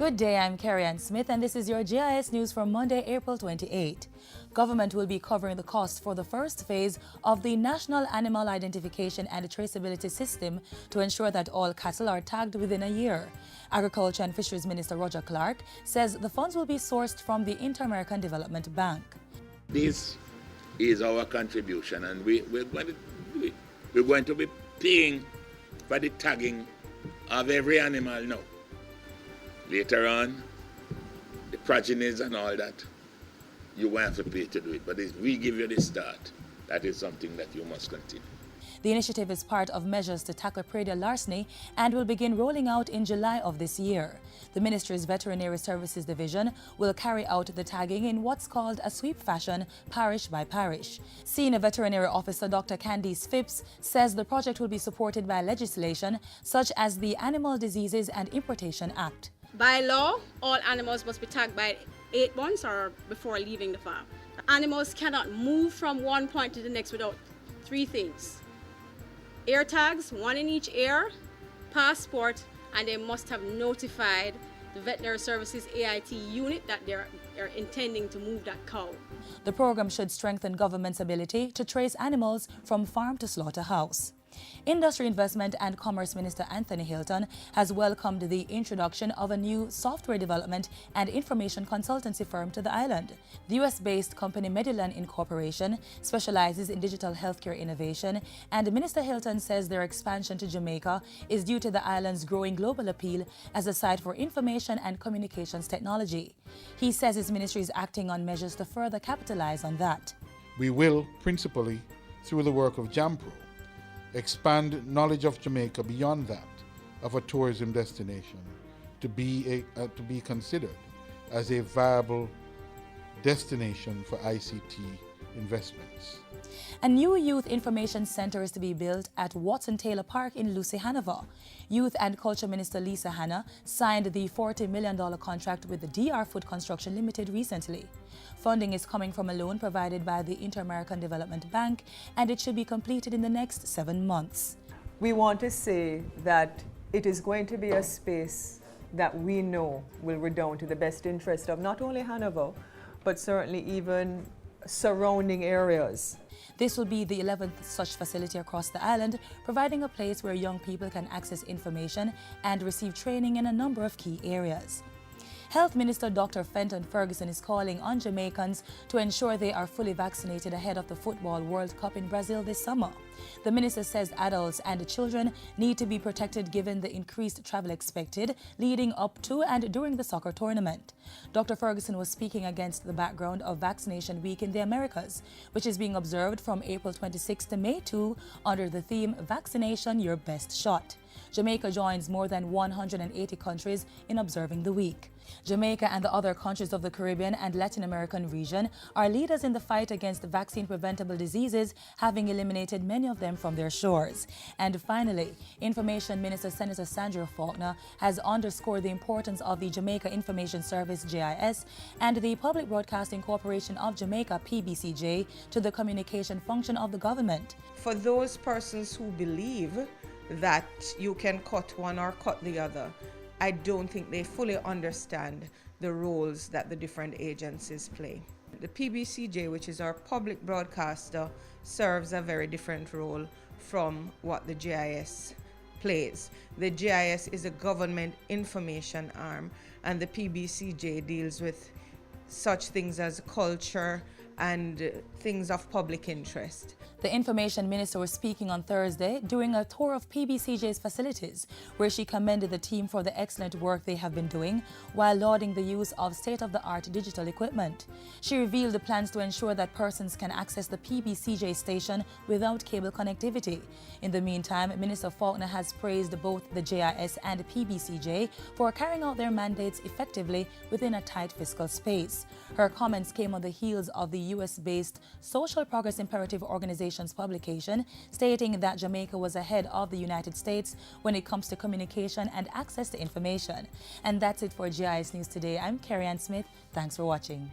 Good day, I'm Carrie-Ann Smith and this is your JIS News for Monday, April 28. Government will be covering the cost for the first phase of the National Animal Identification and Traceability System to ensure that all cattle are tagged within a year. Agriculture and Fisheries Minister Roger Clark says the funds will be sourced from the Inter-American Development Bank. This is our contribution, and we're going to be paying for the tagging of every animal now. Later on, the progenies and all that, you won't have to pay to do it. But if we give you the start, that is something that you must continue. The initiative is part of measures to tackle predial larceny and will begin rolling out in July of this year. The Ministry's Veterinary Services Division will carry out the tagging in what's called a sweep fashion, parish by parish. Senior Veterinary Officer Dr. Candice Phipps says the project will be supported by legislation such as the Animal Diseases and Importation Act. By law, all animals must be tagged by 8 months or before leaving the farm. The animals cannot move from one point to the next without 3 things. Ear tags, 1 in each ear, passport, and they must have notified the Veterinary Services AIT unit that they're intending to move that cow. The program should strengthen government's ability to trace animals from farm to slaughterhouse. Industry, Investment and Commerce Minister Anthony Hilton has welcomed the introduction of a new software development and information consultancy firm to the island. The US-based company Medillion Incorporation specializes in digital healthcare innovation, and Minister Hilton says their expansion to Jamaica is due to the island's growing global appeal as a site for information and communications technology. He says his ministry is acting on measures to further capitalize on that. We will, principally through the work of JAMPRO, expand knowledge of Jamaica beyond that of a tourism destination to be considered as a viable destination for ICT investments. A new youth information center is to be built at Watson Taylor Park in LUCEA, Hanover. Youth and Culture Minister Lisa Hanna signed the $40 million contract with the DR Food Construction Limited recently. Funding is coming from a loan provided by the Inter-American Development Bank, and it should be completed in the next 7 months. We want to say that it is going to be a space that we know will redound to the best interest of not only Hanover, but certainly even surrounding areas. This will be the 11th such facility across the island, providing a place where young people can access information and receive training in a number of key areas. Health Minister Dr. Fenton Ferguson is calling on Jamaicans to ensure they are fully vaccinated ahead of the Football World Cup in Brazil this summer. The minister says adults and children need to be protected given the increased travel expected leading up to and during the soccer tournament. Dr. Ferguson was speaking against the background of Vaccination Week in the Americas, which is being observed from April 26 to May 2 under the theme Vaccination Your Best Shot. Jamaica joins more than 180 countries in observing the week. Jamaica and the other countries of the Caribbean and Latin American region are leaders in the fight against vaccine-preventable diseases, having eliminated many of them from their shores. And finally, Information Minister Senator Sandra Faulkner has underscored the importance of the Jamaica Information Service JIS and the Public Broadcasting Corporation of Jamaica PBCJ to the communication function of the government. For those persons who believe that you can cut one or cut the other, I don't think they fully understand the roles that the different agencies play. The PBCJ, which is our public broadcaster, serves a very different role from what the JIS plays. The JIS is a government information arm, and the PBCJ deals with such things as culture and things of public interest. The Information Minister was speaking on Thursday during a tour of PBCJ's facilities, where she commended the team for the excellent work they have been doing while lauding the use of state-of-the-art digital equipment. She revealed the plans to ensure that persons can access the PBCJ station without cable connectivity. In the meantime, Minister Faulkner has praised both the JIS and PBCJ for carrying out their mandates effectively within a tight fiscal space. Her comments came on the heels of the US-based Social Progress Imperative Organization's publication stating that Jamaica was ahead of the United States when it comes to communication and access to information. And that's it for JIS News today. I'm Carrie-Ann Smith. Thanks for watching.